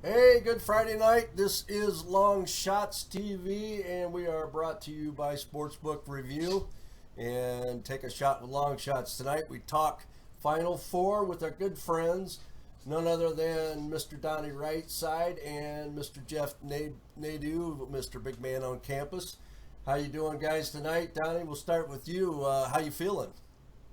Hey, good Friday night. This is LongShotsTV, and we are brought to you by Sportsbook Review. And take a shot with Long Shots tonight. We talk Final Four with our good friends, none other than Mr. Donnie Rightside and Mr. Jeff Nadeau, Mr. Big Man on Campus. How you doing, guys, tonight? Donnie, we'll start with you. How you feeling?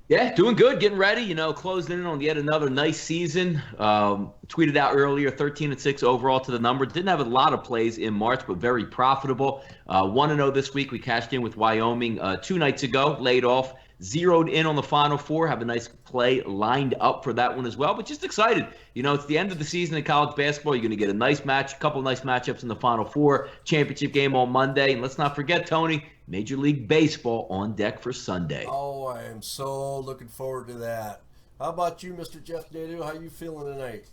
Yeah, doing good, getting ready, closing in on yet another nice season. Tweeted out earlier, 13-6 overall to the number. Didn't have a lot of plays in March, but very profitable. 1-0 this week. We cashed in with Wyoming 2 nights ago, laid off, zeroed in on the Final Four. Have a nice play lined up for that one as well, but just excited. It's the end of the season in college basketball. You're going to get a nice match, a couple of nice matchups in the Final Four, championship game on Monday. And let's not forget, Tony, Major League Baseball on deck for Sunday. Oh, I am so looking forward to that. How about you, Mr. Jeff Nadeau? How you feeling tonight?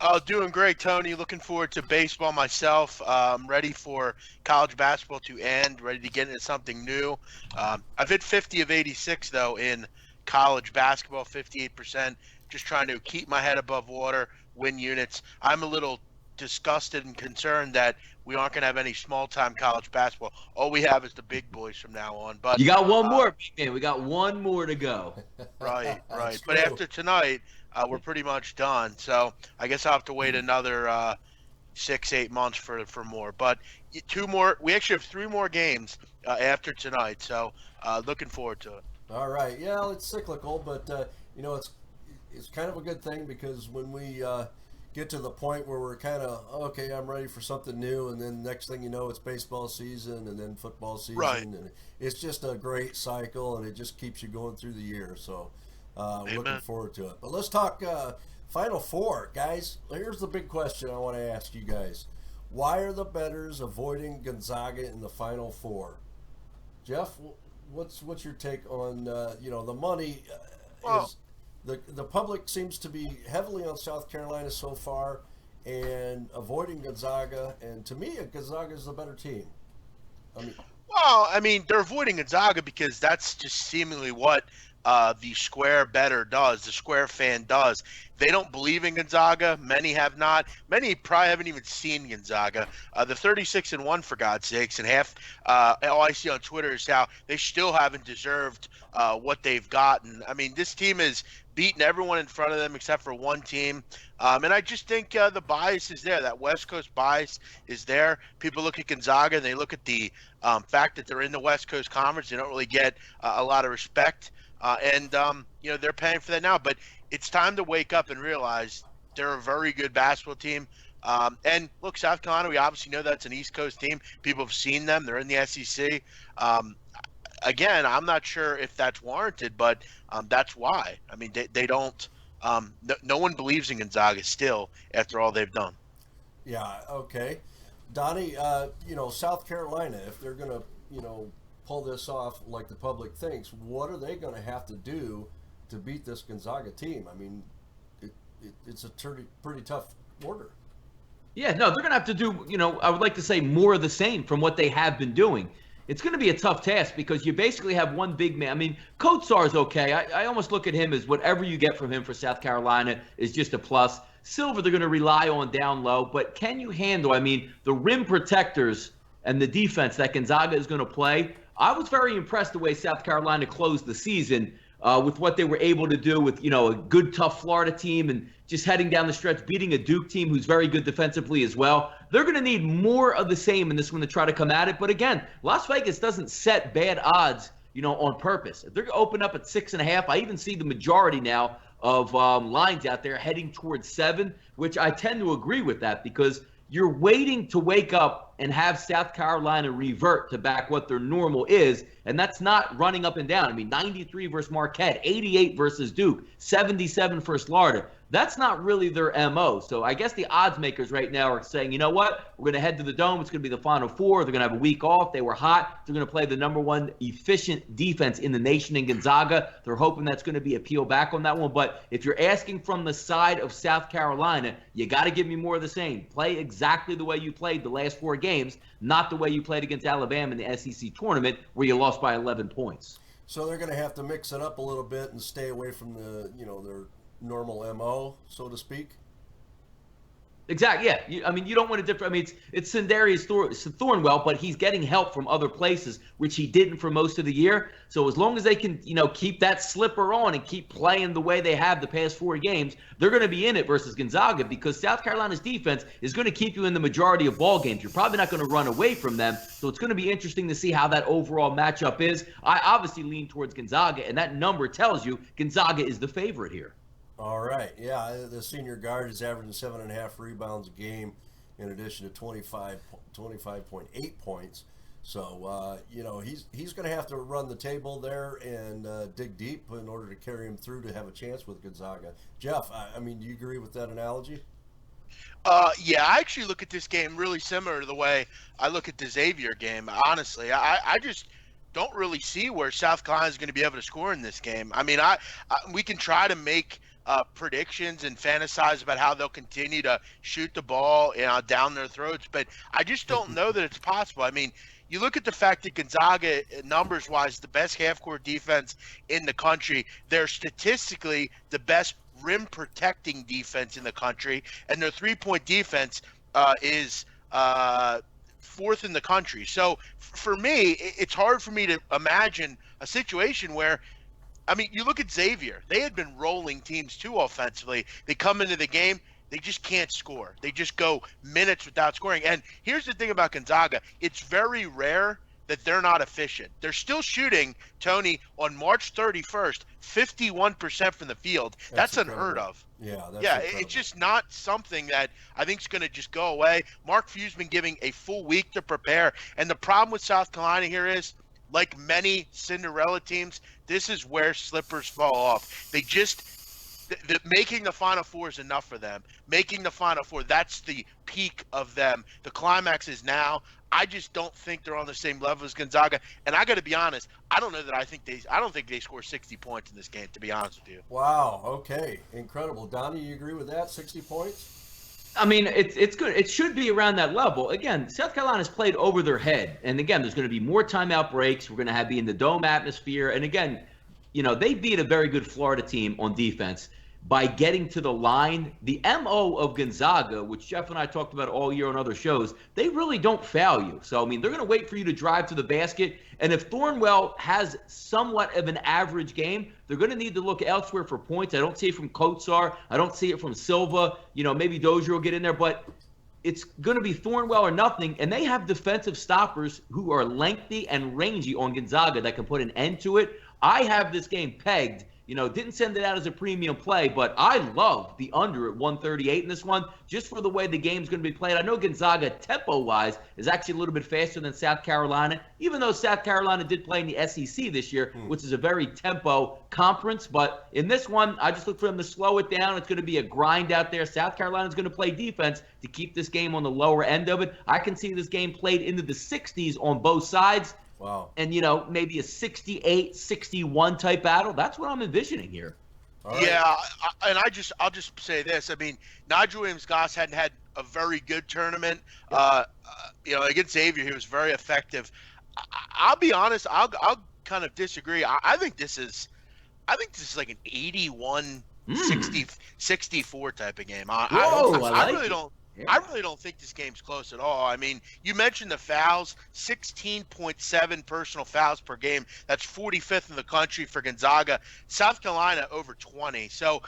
Oh, doing great, Tony. Looking forward to baseball myself. Ready for college basketball to end, ready to get into something new. I've hit 50 of 86, though, in college basketball, 58%. Just trying to keep my head above water, win units. I'm a little disgusted and concerned that we aren't going to have any small-time college basketball. All we have is the big boys from now on. But You got one more, man. We got one more to go. right. That's But true. after tonight, we're pretty much done. So I guess I'll have to wait another 6-8 months for more. But two more. We actually have three more games after tonight. So looking forward to it. All right. Yeah, it's cyclical, but it's kind of a good thing because when we get to the point where we're kind of okay, I'm ready for something new, and then next thing you know, it's baseball season, and then football season, Right. and it's just a great cycle, and it just keeps you going through the year. So, looking Amen. forward to it. But let's talk Final Four, guys. Here's the big question I want to ask you guys: why are the bettors avoiding Gonzaga in the Final Four? Jeff, what's your take on the money Well, is the public seems to be heavily on South Carolina so far and avoiding Gonzaga, and to me Gonzaga is the better team. I mean, they're avoiding Gonzaga because that's just seemingly what the square better does, the square fan does. They don't believe in Gonzaga. Many have not. Many probably haven't even seen Gonzaga. The 36-1, for God's sakes, and half all I see on Twitter is how they still haven't deserved what they've gotten. I mean, this team has beaten everyone in front of them except for one team. And I just think the bias is there. That West Coast bias is there. People look at Gonzaga and they look at the fact that they're in the West Coast Conference. They don't really get a lot of respect. They're paying for that now. But it's time to wake up and realize they're a very good basketball team. And look, South Carolina, we obviously know that's an East Coast team. People have seen them. They're in the SEC. Again, I'm not sure if that's warranted, but that's why. I mean, they don't no one believes in Gonzaga still after all they've done. yeah, okay. Donnie, South Carolina, if they're going to, pull this off like the public thinks, what are they going to have to do to beat this Gonzaga team? I mean, it's a pretty tough order. Yeah, no, they're going to have to do, I would like to say more of the same from what they have been doing. It's going to be a tough task because you basically have one big man. I mean, Coach is okay. I almost look at him as whatever you get from him for South Carolina is just a plus. Silver, they're going to rely on down low. But can you handle, the rim protectors and the defense that Gonzaga is going to play? I was very impressed the way South Carolina closed the season with what they were able to do with, a good, tough Florida team and just heading down the stretch, beating a Duke team who's very good defensively as well. They're going to need more of the same in this one to try to come at it. But again, Las Vegas doesn't set bad odds, on purpose. If they're going to open up at 6.5, I even see the majority now of lines out there heading towards 7, which I tend to agree with that because you're waiting to wake up and have South Carolina revert to back what their normal is, and that's not running up and down. 93 versus Marquette, 88 versus Duke, 77 versus Florida. That's not really their MO. So I guess the odds makers right now are saying, you know what? We're going to head to the Dome. It's going to be the Final Four. They're going to have a week off. They were hot. They're going to play the number one efficient defense in the nation in Gonzaga. They're hoping that's going to be a peel back on that one. But if you're asking from the side of South Carolina, you got to give me more of the same. Play exactly the way you played the last 4 games, not the way you played against Alabama in the SEC tournament where you lost by 11 points. So they're going to have to mix it up a little bit and stay away from their normal MO, so to speak. Exactly. Yeah. I mean, you don't want to differ. I mean, it's Sindarius Thornwell, but he's getting help from other places, which he didn't for most of the year. So as long as they can, keep that slipper on and keep playing the way they have the past 4 games, they're going to be in it versus Gonzaga, because South Carolina's defense is going to keep you in the majority of ball games. You're probably not going to run away from them. So it's going to be interesting to see how that overall matchup is. I obviously lean towards Gonzaga, and that number tells you Gonzaga is the favorite here. All right, yeah, the senior guard is averaging 7.5 rebounds a game, in addition to 25.8 points. So he's going to have to run the table there and dig deep in order to carry him through to have a chance with Gonzaga. Jeff, I mean, do you agree with that analogy? Yeah, I actually look at this game really similar to the way I look at the Xavier game. Honestly, I just don't really see where South Carolina is going to be able to score in this game. I mean, we can try to make predictions and fantasize about how they'll continue to shoot the ball down their throats, but I just don't know that it's possible. I mean, you look at the fact that Gonzaga, numbers-wise, the best half-court defense in the country. They're statistically the best rim-protecting defense in the country, and their three-point defense is fourth in the country. So for me, it's hard for me to imagine a situation where, I mean, you look at Xavier. They had been rolling teams too offensively. They come into the game, they just can't score. They just go minutes without scoring. And here's the thing about Gonzaga. It's very rare that they're not efficient. They're still shooting, Tony, on March 31st, 51% from the field. That's unheard of. Yeah, it's just not something that I think is going to just go away. Mark Few's been giving a full week to prepare. And the problem with South Carolina here is, like many Cinderella teams, this is where slippers fall off. They just making the Final Four is enough for them. Making the Final Four, that's the peak of them. The climax is now. I just don't think they're on the same level as Gonzaga. And I got to be honest, I don't think they score 60 points in this game, to be honest with you. Wow. Okay. Incredible. Donnie, you agree with that? 60 points? I mean, it's good. It should be around that level. Again, South Carolina's played over their head. And again, there's going to be more timeout breaks. We're going to be in the dome atmosphere. And again, they beat a very good Florida team on defense by getting to the line. The MO of Gonzaga, which Jeff and I talked about all year on other shows, they really don't foul you. So, I mean, they're going to wait for you to drive to the basket. And if Thornwell has somewhat of an average game, they're going to need to look elsewhere for points. I don't see it from Kotsar. I don't see it from Silva. Maybe Dozier will get in there. But it's going to be Thornwell or nothing. And they have defensive stoppers who are lengthy and rangy on Gonzaga that can put an end to it. I have this game pegged. Didn't send it out as a premium play, but I love the under at 138 in this one, just for the way the game's going to be played. I know Gonzaga, tempo-wise, is actually a little bit faster than South Carolina, even though South Carolina did play in the SEC this year, which is a very tempo conference. But in this one, I just look for them to slow it down. It's going to be a grind out there. South Carolina's going to play defense to keep this game on the lower end of it. I can see this game played into the 60s on both sides. Wow. And, maybe a 68-61 type battle. That's what I'm envisioning here. Right. Yeah, and I'll just say this. I mean, Nigel Williams-Goss hadn't had a very good tournament. Against Xavier, he was very effective. I'll be honest. I'll kind of disagree. I think this is like an 81 64 type of game. I really don't. Yeah. I really don't think this game's close at all. I mean, you mentioned the fouls, 16.7 personal fouls per game. That's 45th in the country for Gonzaga. South Carolina over 20. So,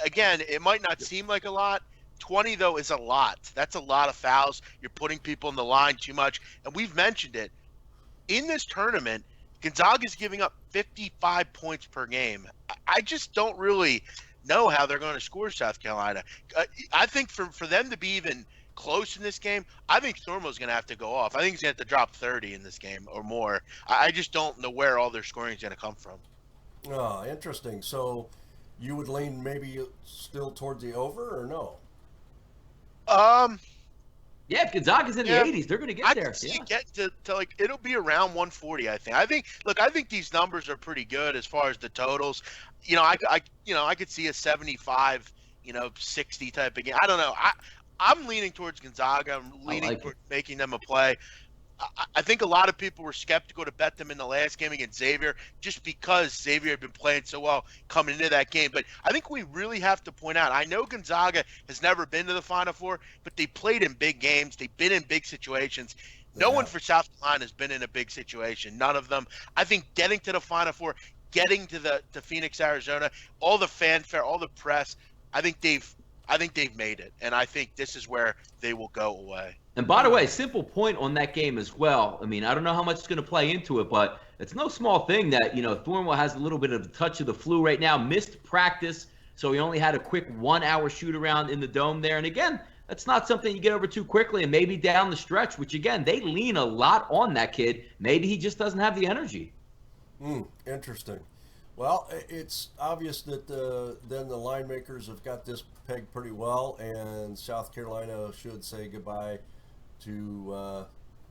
again, it might not seem like a lot. 20, though, is a lot. That's a lot of fouls. You're putting people in the line too much. And we've mentioned it. In this tournament, Gonzaga's giving up 55 points per game. I just don't really know how they're going to score South Carolina. I think for them to be even close in this game, I think Thornwell's going to have to go off. I think he's going to have to drop 30 in this game or more. I just don't know where all their scoring is going to come from. Oh, interesting. So you would lean maybe still towards the over or no? Yeah, if Gonzaga's in the 80s, they're going to get there. I can see get to like, it'll be around 140, I think. I think these numbers are pretty good as far as the totals. I could see a 75, 60 type of game. I don't know. I'm leaning towards Gonzaga. I'm leaning towards making them a play. I think a lot of people were skeptical to bet them in the last game against Xavier just because Xavier had been playing so well coming into that game. But I think we really have to point out, I know Gonzaga has never been to the Final Four, but they played in big games. They've been in big situations. No one for South Carolina has been in a big situation. None of them. I think getting to the Final Four, getting to Phoenix, Arizona, all the fanfare, all the press, I think they've made it. And I think this is where they will go away. And by the way, simple point on that game as well. I mean, I don't know how much it's going to play into it, but it's no small thing that, Thornwell has a little bit of a touch of the flu right now, missed practice, so he only had a quick 1 hour shoot around in the dome there. And again, that's not something you get over too quickly, and maybe down the stretch, which again, they lean a lot on that kid. Maybe he just doesn't have the energy. Interesting. Well, it's obvious that then the line makers have got this pegged pretty well, and South Carolina should say goodbye to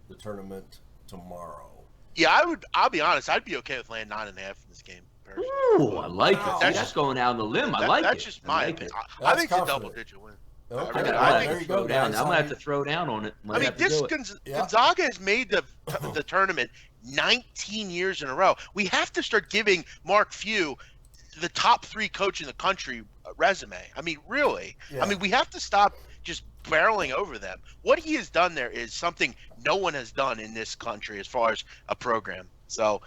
the tournament tomorrow. Yeah, I'll be honest. I'd be okay with laying 9.5 in this game. Personally. Ooh, I like it. That's going out on the limb. I like it. That's just my opinion. I think it's a double-digit win. Okay. I think throw down. I'm gonna have to throw down on it. I mean, Gonzaga has made the tournament 19 years in a row. We have to start giving Mark Few the top 3 coach in the country resume. I mean, really. Yeah. I mean, we have to stop just barreling over them. What he has done there is something no one has done in this country as far as a program. So,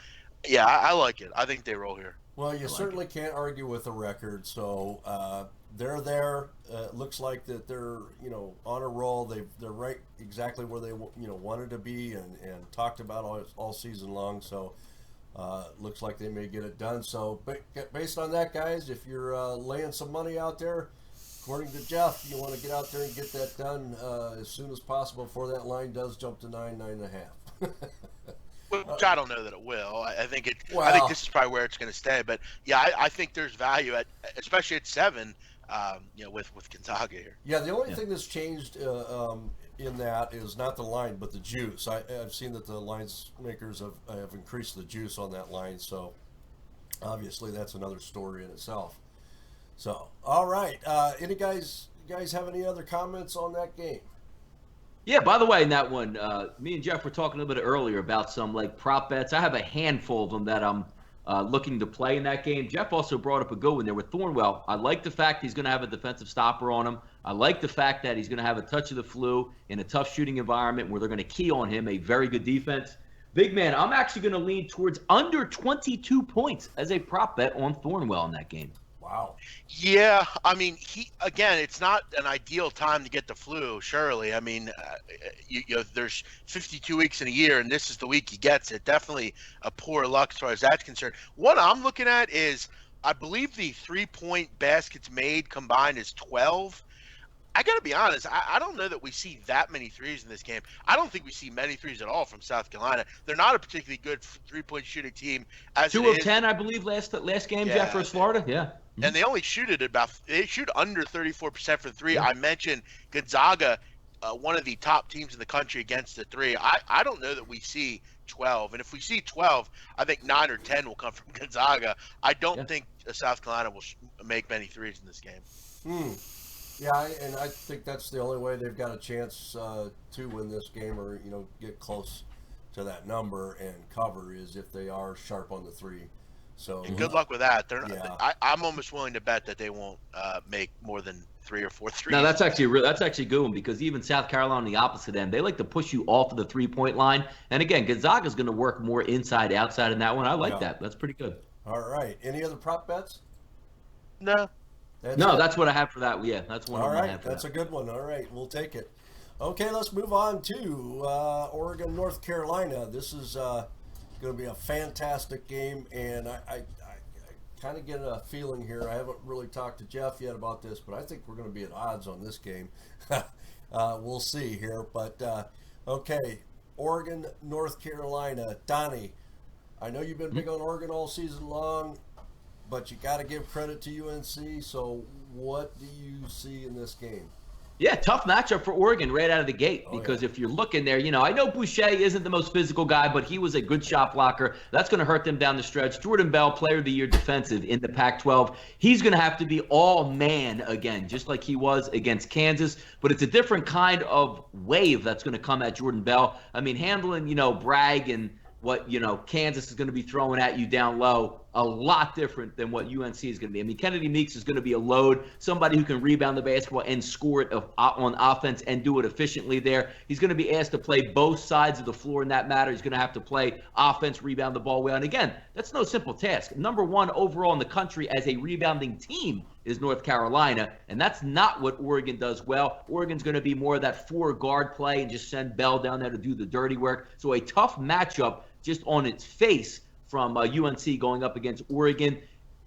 yeah, I like it. I think they roll here. Well, you certainly can't argue with the record. So they're there. Looks like that they're on a roll. They're right exactly where they wanted to be and talked about all season long. So looks like they may get it done. So based on that, guys, if you're laying some money out there, according to Jeff, you want to get out there and get that done as soon as possible before that line does jump to 9.5. Which I don't know that it will. I think I think this is probably where it's going to stay. But yeah, I think there's value especially at 7. With Gonzaga here. Yeah, the only thing that's changed in that is not the line, but the juice. I've seen that the lines makers have increased the juice on that line. So obviously that's another story in itself. So all right, you guys have any other comments on that game? Yeah, by the way, in that one, me and Jeff were talking a little bit earlier about some prop bets. I have a handful of them that I'm looking to play in that game. Jeff also brought up a good one there with Thornwell. I like the fact he's going to have a defensive stopper on him. I like the fact that he's going to have a touch of the flu in a tough shooting environment where they're going to key on him, a very good defense. Big man, I'm actually going to lean towards under 22 points as a prop bet on Thornwell in that game. Wow. Yeah, I mean, it's not an ideal time to get the flu, surely. I mean, there's 52 weeks in a year, and this is the week he gets it. Definitely a poor luck as far as that's concerned. What I'm looking at is, I believe the 3-point baskets made combined is 12. I got to be honest, I don't know that we see that many threes in this game. I don't think we see many threes at all from South Carolina. They're not a particularly good 3-point shooting team. 2 of 10, I believe, last game, Jeff, versus Florida. Yeah. And they only shoot under 34% for 3. Yeah. I mentioned Gonzaga, one of the top teams in the country against the 3. I don't know that we see 12. And if we see 12, I think 9 or 10 will come from Gonzaga. I don't think South Carolina will make many threes in this game. Yeah, and I think that's the only way they've got a chance to win this game or, get close to that number and cover is if they are sharp on the 3. So and good luck with that. I'm almost willing to bet that they won't make more than 3 or 4 threes. No, that's actually a good one because even South Carolina on the opposite end, they like to push you off of the 3-point line. And again, Gonzaga's going to work more inside, outside in that one. I like that. That's pretty good. All right. Any other prop bets? No. That's what I have for that. Yeah, that's one. All right. That's a good one. All right. We'll take it. Okay, let's move on to Oregon, North Carolina. This is going to be a fantastic game, and I kind of get a feeling here. I haven't really talked to Jeff yet about this, but I think we're going to be at odds on this game. We'll see here. But, okay, Oregon, North Carolina. Donnie, I know you've been big on Oregon all season long, but you got to give credit to UNC. So what do you see in this game? Yeah, tough matchup for Oregon right out of the gate Oh, because yeah. if you're looking there, I know Boucher isn't the most physical guy, but he was a good shot blocker. That's going to hurt them down the stretch. Jordan Bell, Player of the Year defensive in the Pac-12. He's going to have to be all man again, just like he was against Kansas. But it's a different kind of wave that's going to come at Jordan Bell. I mean, handling, Bragg and what Kansas is going to be throwing at you down low, a lot different than what UNC is going to be. I mean, Kennedy Meeks is going to be a load, somebody who can rebound the basketball and score it on offense and do it efficiently there. He's going to be asked to play both sides of the floor in that matter. He's going to have to play offense, rebound the ball well. And again, that's no simple task. Number one overall in the country as a rebounding team is North Carolina, and that's not what Oregon does well. Oregon's going to be more of that four-guard play and just send Bell down there to do the dirty work. So a tough matchup just on its face from UNC going up against Oregon.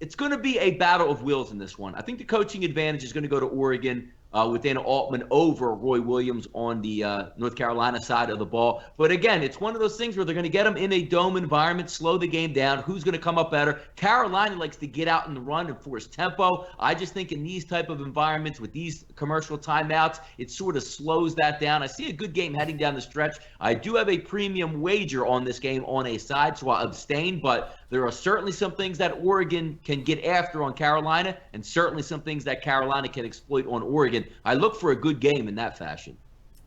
It's going to be a battle of wills in this one. I think the coaching advantage is going to go to Oregon with Dana Altman over Roy Williams on the North Carolina side of the ball. But again, it's one of those things where they're going to get them in a dome environment, slow the game down. Who's going to come up better? Carolina likes to get out in the run and force tempo. I just think in these type of environments with these commercial timeouts, it sort of slows that down. I see a good game heading down the stretch. I do have a premium wager on this game on a side, so I'll abstain, but there are certainly some things that Oregon can get after on Carolina and certainly some things that Carolina can exploit on Oregon. I look for a good game in that fashion.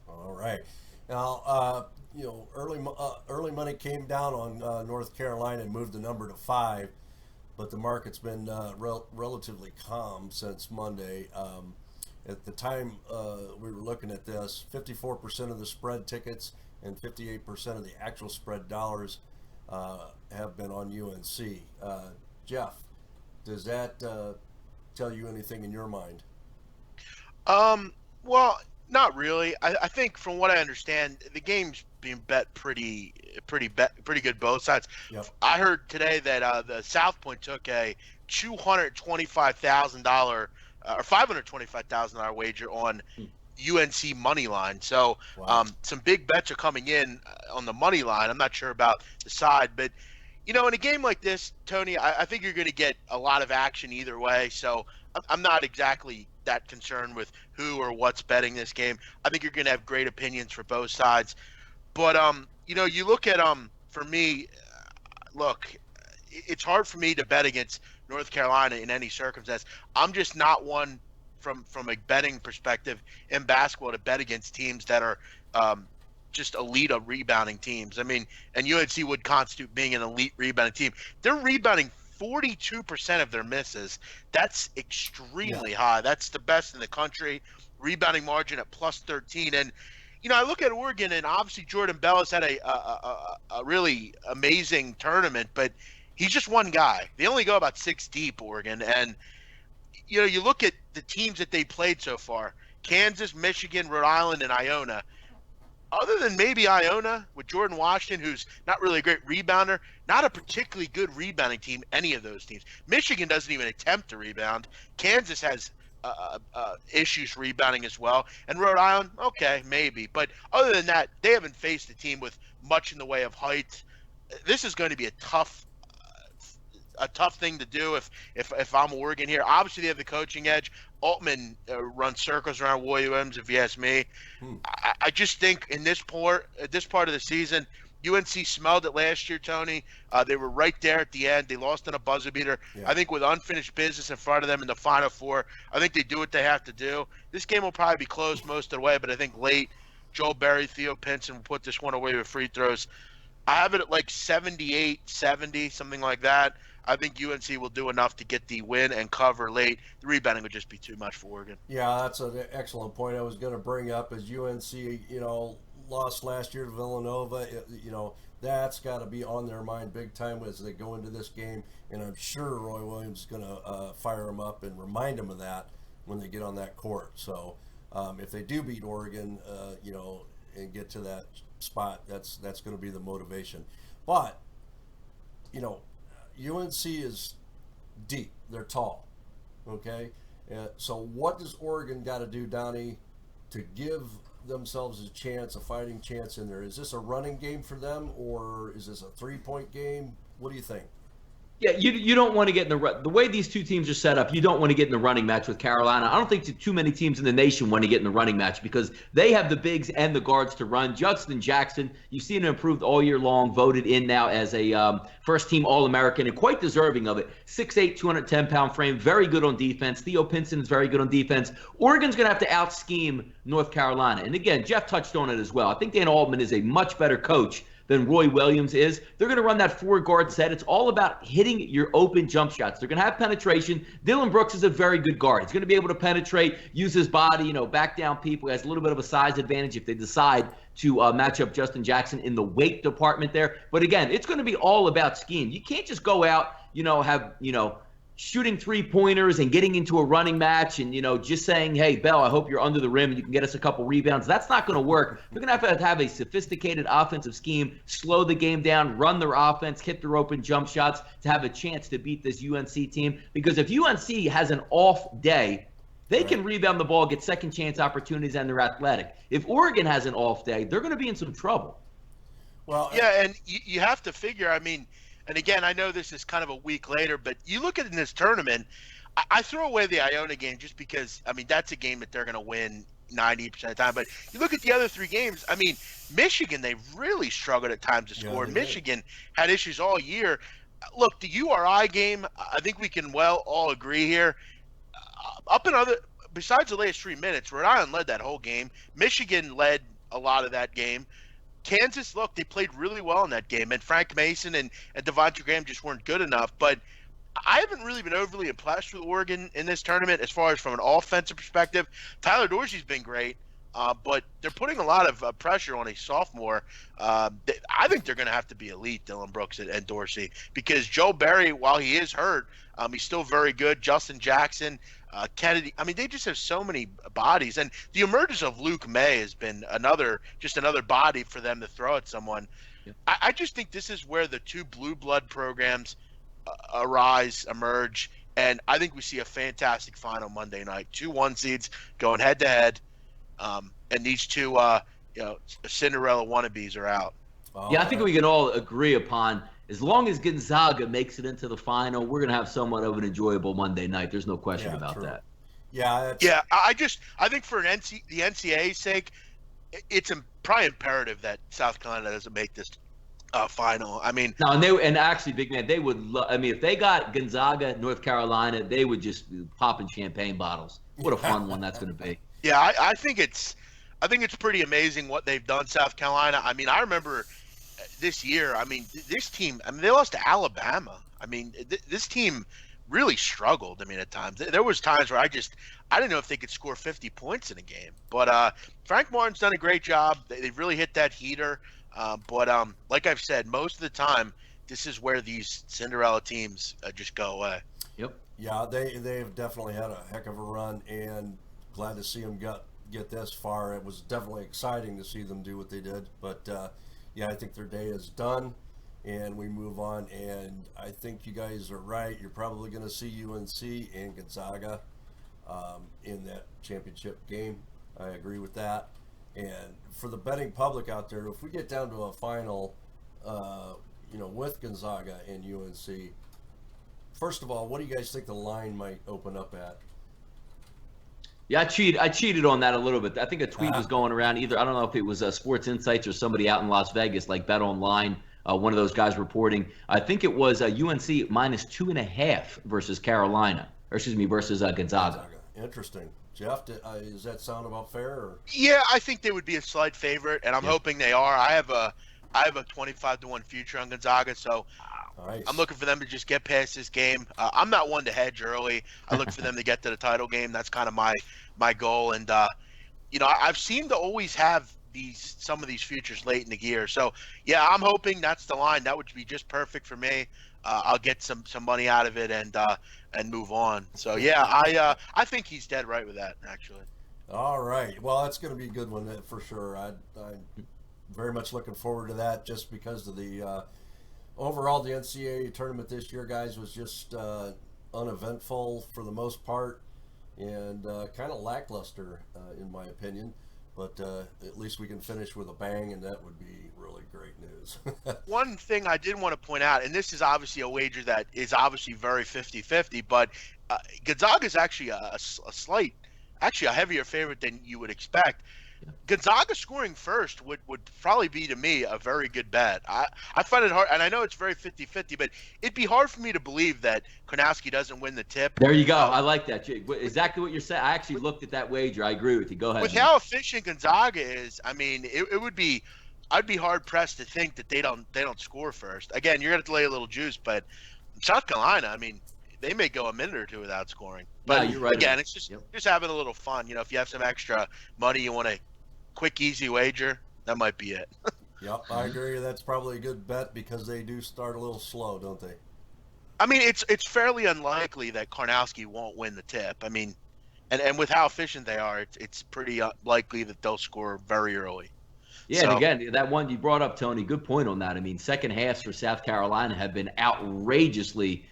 All right. Now, early money came down on North Carolina and moved the number to 5, but the market's been relatively calm since Monday. At the time we were looking at this, 54% of the spread tickets and 58% of the actual spread dollars have been on UNC. Jeff, does that tell you anything in your mind? Well, not really. I think from what I understand, the game's being bet pretty good both sides. Yep. I heard today that the South Point took a $225,000 or $525,000 wager on UNC money line. So Wow. some big bets are coming in on the money line. I'm not sure about the side, but in a game like this, Tony, I think you're going to get a lot of action either way. So I'm not exactly that concerned with who or what's betting this game. I think you're going to have great opinions for both sides. But you look at for me, look, it's hard for me to bet against North Carolina in any circumstance. I'm just not one from a betting perspective in basketball to bet against teams that are just elite of rebounding teams. I mean, and UNC would constitute being an elite rebounding team. They're rebounding 42% of their misses. That's extremely high. That's the best in the country. Rebounding margin at plus 13. And, I look at Oregon, and obviously Jordan Bell has had a really amazing tournament, but he's just one guy. They only go about 6 deep, Oregon. And, you look at the teams that they played so far, Kansas, Michigan, Rhode Island, and Iona. Other than maybe Iona with Jordan Washington, who's not really a great rebounder, not a particularly good rebounding team, any of those teams. Michigan doesn't even attempt to rebound. Kansas has issues rebounding as well. And Rhode Island, okay, maybe. But other than that, they haven't faced a team with much in the way of height. This is going to be a tough thing to do if I'm Oregon here. Obviously, they have the coaching edge. Altman runs circles around Williams, if you ask me. I just think in this part of the season, UNC smelled it last year, Tony. They were right there at the end. They lost in a buzzer beater. Yeah. I think with unfinished business in front of them in the Final Four, I think they do what they have to do. This game will probably be closed most of the way, but I think late, Joel Berry, Theo Pinson will put this one away with free throws. I have it at like 78-70, something like that. I think UNC will do enough to get the win and cover late. The rebounding would just be too much for Oregon. Yeah, that's an excellent point I was going to bring up. As UNC, lost last year to Villanova, that's got to be on their mind big time as they go into this game. And I'm sure Roy Williams is going to fire them up and remind them of that when they get on that court. So if they do beat Oregon, and get to that spot, that's going to be the motivation. But, UNC is deep. They're tall. Okay? So what does Oregon got to do, Donnie, to give themselves a fighting chance in there? Is this a running game for them, or is this a 3-point game? What do you think? Yeah, you don't want to get in the way these two teams are set up. You don't want to get in the running match with Carolina. I don't think too many teams in the nation want to get in the running match because they have the bigs and the guards to run. Justin Jackson, you've seen him improved all year long. Voted in now as a first-team All-American and quite deserving of it. 6'8", 210-pound frame, very good on defense. Theo Pinson is very good on defense. Oregon's going to have to out-scheme North Carolina. And again, Jeff touched on it as well. I think Dan Altman is a much better coach than Roy Williams is. They're going to run that four-guard set. It's all about hitting your open jump shots. They're going to have penetration. Dylan Brooks is a very good guard. He's going to be able to penetrate, use his body, back down people. He has a little bit of a size advantage if they decide to match up Justin Jackson in the weight department there. But again, it's going to be all about scheme. You can't just go out, have, shooting three-pointers and getting into a running match and, just saying, hey, Bell, I hope you're under the rim and you can get us a couple rebounds. That's not going to work. They're going to have a sophisticated offensive scheme, slow the game down, run their offense, hit their open jump shots to have a chance to beat this UNC team. Because if UNC has an off day, they can rebound the ball, get second chance opportunities, and they're athletic. If Oregon has an off day, they're going to be in some trouble. Well, yeah, and you have to figure, and again, I know this is kind of a week later, but you look at it in this tournament, I throw away the Iona game just because, that's a game that they're going to win 90% of the time. But you look at the other three games, Michigan, they really struggled at times to score. Michigan had issues all year. Look, the URI game, I think we can all agree here. Besides the last 3 minutes, Rhode Island led that whole game. Michigan led a lot of that game. Kansas, look, they played really well in that game, and Frank Mason and Devontae Graham just weren't good enough. But I haven't really been overly impressed with Oregon in this tournament as far as from an offensive perspective. Tyler Dorsey's been great, but they're putting a lot of pressure on a sophomore. I think they're going to have to be elite, Dylan Brooks and Dorsey, because Joe Barry, while he is hurt, he's still very good. Justin Jackson, Kennedy. They just have so many bodies, and the emergence of Luke May has been another body for them to throw at someone. Yeah. I just think this is where the two blue blood programs emerge, and I think we see a fantastic final Monday night. 2 1 seeds going head to head, and these two, Cinderella wannabes are out. Yeah, I think we can all agree upon, as long as Gonzaga makes it into the final, we're going to have somewhat of an enjoyable Monday night. There's no question about that. Yeah. I think for the NCAA's sake, it's probably imperative that South Carolina doesn't make this final. No, and actually, big man, they would. If they got Gonzaga, North Carolina, they would just be popping champagne bottles. What a fun one that's going to be. Yeah, I think it's pretty amazing what they've done, South Carolina. I remember this year, this team, they lost to Alabama. This team really struggled. At times there was times where I didn't know if they could score 50 points in a game. But Frank Martin's done a great job. They've really hit that heater. But like I've said, most of the time, this is where these Cinderella teams just go away. Yep. Yeah, they've definitely had a heck of a run, and glad to see them get this far. It was definitely exciting to see them do what they did. But yeah, I think their day is done, and we move on. And I think you guys are right. You're probably going to see UNC and Gonzaga in that championship game. I agree with that. And for the betting public out there, if we get down to a final, with Gonzaga and UNC, first of all, what do you guys think the line might open up at? Yeah, I cheated on that a little bit. I think a tweet was going around either. I don't know if it was Sports Insights or somebody out in Las Vegas, like Bet Online, one of those guys reporting. I think it was UNC minus 2.5 versus Carolina, versus Gonzaga. Interesting. Jeff, does that sound about fair? Or? Yeah, I think they would be a slight favorite, and I'm hoping they are. I have a 25-1 future on Gonzaga, so nice. I'm looking for them to just get past this game. I'm not one to hedge early. I look for them to get to the title game. That's kind of my goal. And I've seemed to always have some of these futures late in the year. So yeah, I'm hoping that's the line. That would be just perfect for me. I'll get some money out of it and move on. So yeah, I think he's dead right with that, actually. All right. Well, that's going to be a good one for sure. I'm very much looking forward to that, just because of the overall, the NCAA tournament this year, guys, was just uneventful for the most part, and kind of lackluster in my opinion. But at least we can finish with a bang, and that would be really great news. One thing I did want to point out, and this is obviously a wager that is obviously very 50-50, but Gonzaga is actually a slight, actually a heavier favorite than you would expect. Gonzaga scoring first would probably be, to me, a very good bet. I find it hard, and I know it's very 50-50, but it'd be hard for me to believe that Kornowski doesn't win the tip. There you go. I like that, Jake. Exactly what you're saying. I actually looked at that wager. I agree with you. Go ahead. With how efficient Gonzaga is, I mean, it would be. I'd be hard pressed to think that they don't score first. Again, you're gonna have to lay a little juice, but South Carolina, I mean, they may go a minute or two without scoring. But you're right. Again, it's just having a little fun. You know, if you have some extra money, you want a quick, easy wager, that might be it. Yep, I agree. That's probably a good bet because they do start a little slow, don't they? I mean, it's fairly unlikely that Karnowski won't win the tip. I mean, and with how efficient they are, it's pretty likely that they'll score very early. Yeah, and again, that one you brought up, Tony, good point on that. I mean, second halves for South Carolina have been outrageously,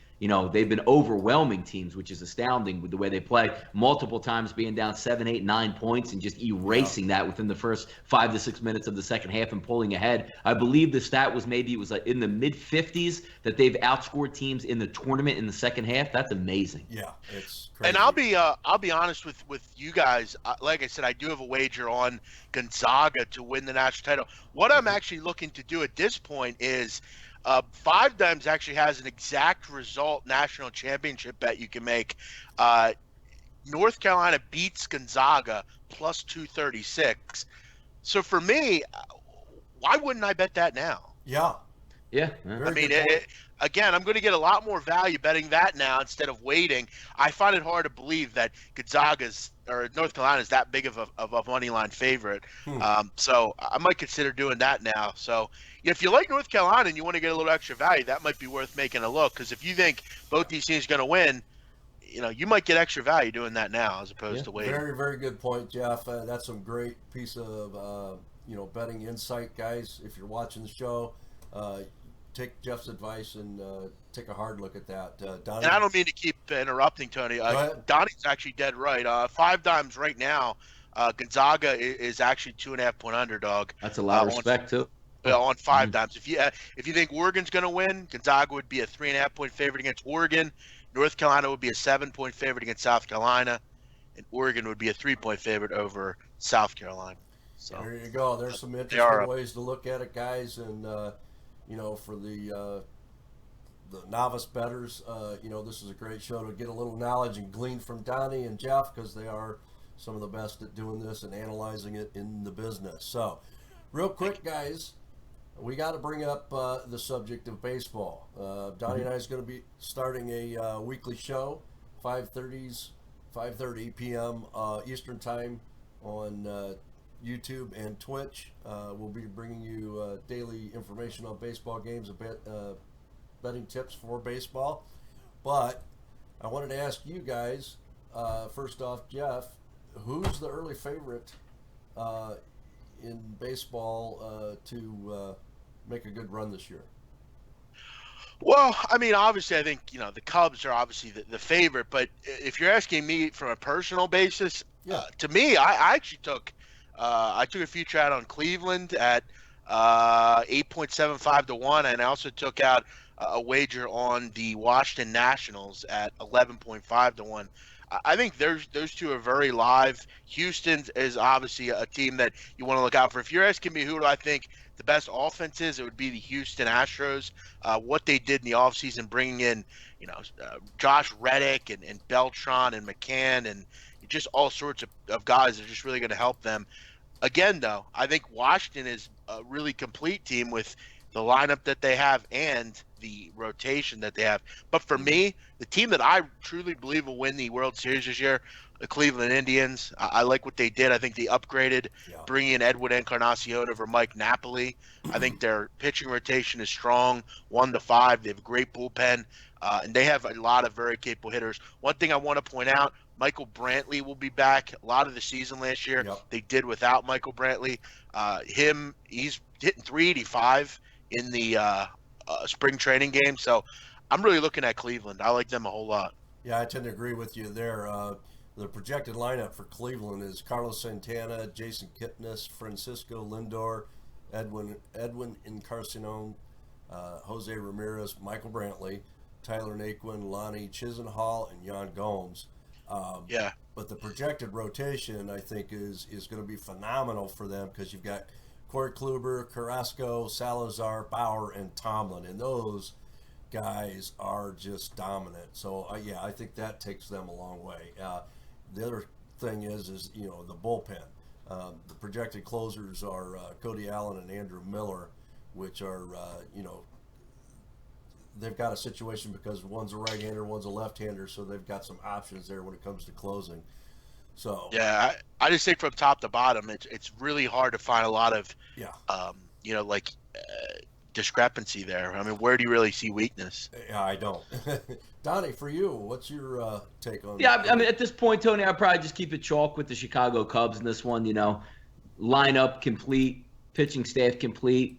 they've been overwhelming teams, which is astounding with the way they play. Multiple times being down 7, 8, 9 points and just erasing that within the first 5 to 6 minutes of the second half and pulling ahead. I believe the stat was maybe it was like in the mid-50s that they've outscored teams in the tournament in the second half. That's amazing. Yeah, it's crazy. And I'll be honest with you guys. Like I said, I do have a wager on Gonzaga to win the national title. What I'm actually looking to do at this point is Five Dimes actually has an exact result national championship bet you can make. North Carolina beats Gonzaga plus 236. So for me, why wouldn't I bet that now? Yeah. Yeah. I mean, again, I'm going to get a lot more value betting that now instead of waiting. I find it hard to believe that North Carolina is that big of a money line favorite. So I might consider doing that now. So if you like North Carolina and you want to get a little extra value, that might be worth making a look. Because if you think both these teams are going to win, you might get extra value doing that now as opposed to waiting. Very, very good point, Jeff. That's some great piece of betting insight, guys. If you're watching the show, take Jeff's advice and take a hard look at that. Donnie? And I don't mean to keep interrupting, Tony. Donnie's actually dead right. Five Dimes right now, Gonzaga is actually 2.5-point underdog. That's a lot of respect, too. On Five Dimes. If you think Oregon's going to win, Gonzaga would be a 3.5-point favorite against Oregon. North Carolina would be a 7-point favorite against South Carolina. And Oregon would be a 3-point favorite over South Carolina. So there you go. There's some interesting ways to look at it, guys. And, for the novice bettors, this is a great show to get a little knowledge and glean from Donnie and Jeff because they are some of the best at doing this and analyzing it in the business. So, real quick, guys, we got to bring up the subject of baseball. Donnie and I is going to be starting a weekly show, 5:30 p.m. Eastern Time on YouTube and Twitch. We'll be bringing you daily information on baseball games and betting tips for baseball. But I wanted to ask you guys, first off, Jeff, who's the early favorite in baseball to make a good run this year? Well, I mean, obviously, I think, the Cubs are obviously the favorite. But if you're asking me from a personal basis, to me, I actually took a future out on Cleveland at 8.75 to 1, and I also took out a wager on the Washington Nationals at 11.5 to 1. I think those two are very live. Houston is obviously a team that you want to look out for. If you're asking me who do I think the best offense is, it would be the Houston Astros. What they did in the offseason, bringing in, Josh Reddick and Beltran and McCann and just all sorts of guys that are just really going to help them. Again, though, I think Washington is a really complete team with the lineup that they have and the rotation that they have. But for me, the team that I truly believe will win the World Series this year, the Cleveland Indians. I like what they did. I think they upgraded, bringing in Edwin Encarnacion over Mike Napoli. I think their pitching rotation is strong, 1-5. They have a great bullpen, and they have a lot of very capable hitters. One thing I want to point out, Michael Brantley will be back. A lot of the season last year, they did without Michael Brantley. He's hitting 385 in the spring training game. So I'm really looking at Cleveland. I like them a whole lot. Yeah, I tend to agree with you there. the projected lineup for Cleveland is Carlos Santana, Jason Kipnis, Francisco Lindor, Edwin Encarnacion, Jose Ramirez, Michael Brantley, Tyler Naquin, Lonnie Chisenhall, and Jan Gomes. Yeah. But the projected rotation, I think, is going to be phenomenal for them because you've got Corey Kluber, Carrasco, Salazar, Bauer, and Tomlin, and those guys are just dominant. So yeah, I think that takes them a long way. The other thing is the bullpen. The projected closers are Cody Allen and Andrew Miller, which are they've got a situation because one's a right-hander, one's a left-hander, so they've got some options there when it comes to closing. So yeah, I just think from top to bottom, it's really hard to find a lot of discrepancy there. I mean, where do you really see weakness? Yeah, I don't. Donnie, for you, what's your take on? Yeah, I mean, at this point, Tony, I'd probably just keep it chalk with the Chicago Cubs in this one. Lineup complete, pitching staff complete,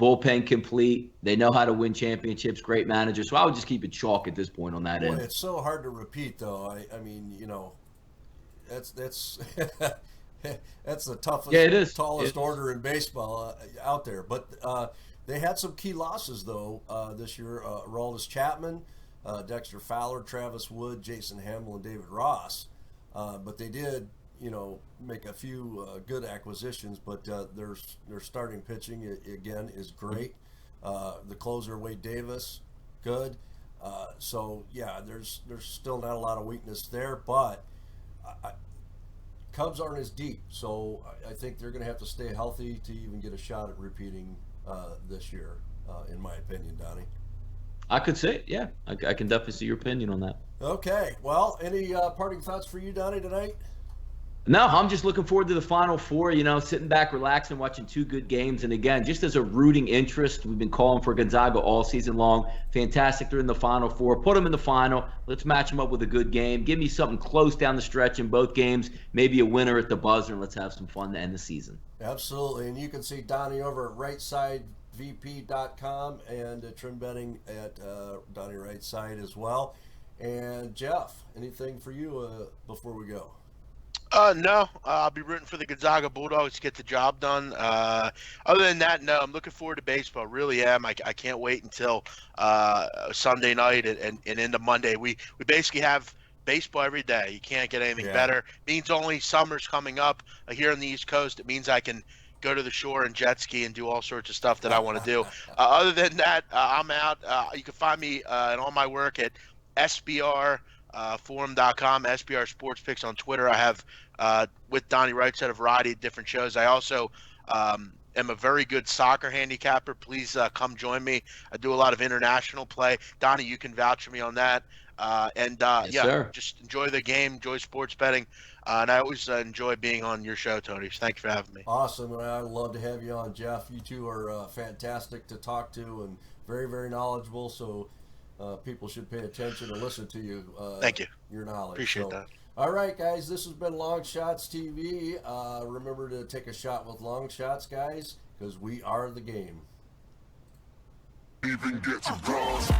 bullpen complete. They know how to win championships. Great manager. So I would just keep it chalk at this point on that end. It's so hard to repeat, though. I mean, that's that's the toughest, tallest order in baseball out there. But they had some key losses, though, this year. Aroldis Chapman, Dexter Fowler, Travis Wood, Jason Hamill, and David Ross. But they did, make a few good acquisitions. But their starting pitching, again, is great. The closer, Wade Davis, good. So, yeah, there's still not a lot of weakness there. But Cubs aren't as deep. So I think they're going to have to stay healthy to even get a shot at repeating this year, in my opinion, Donnie. I could say it, yeah. I can definitely see your opinion on that. Okay. Well, any parting thoughts for you, Donnie, tonight? No, I'm just looking forward to the Final Four, sitting back, relaxing, watching two good games. And again, just as a rooting interest, we've been calling for Gonzaga all season long. Fantastic. They're in the Final Four. Put them in the final. Let's match them up with a good game. Give me something close down the stretch in both games. Maybe a winner at the buzzer, and let's have some fun to end the season. Absolutely. And you can see Donnie over at rightsidevp.com and trim betting at Donnie Rightside as well. And Jeff, anything for you before we go? No, I'll be rooting for the Gonzaga Bulldogs to get the job done. Other than that, no, I'm looking forward to baseball. Really am. I can't wait until Sunday night and into Monday. We basically have baseball every day. You can't get anything better. It means only summer's coming up here on the East Coast. It means I can go to the shore and jet ski and do all sorts of stuff that I want to do. Other than that, I'm out. You can find me and all my work at SBRforum.com, SBR Sports Picks on Twitter. I have, with Donnie Wright, a variety of different shows. I also am a very good soccer handicapper. Please come join me. I do a lot of international play. Donnie, you can vouch for me on that. Yes, sir. Just enjoy the game, enjoy sports betting. And I always enjoy being on your show, Tony. So thank you for having me. Awesome. I'd love to have you on, Jeff. You two are fantastic to talk to and very, very knowledgeable. So people should pay attention and listen to you. Thank you. Your knowledge. Appreciate that. All right, guys. This has been LongShots TV. Remember to take a shot with LongShots, guys, because we are the game. Even get to bronze.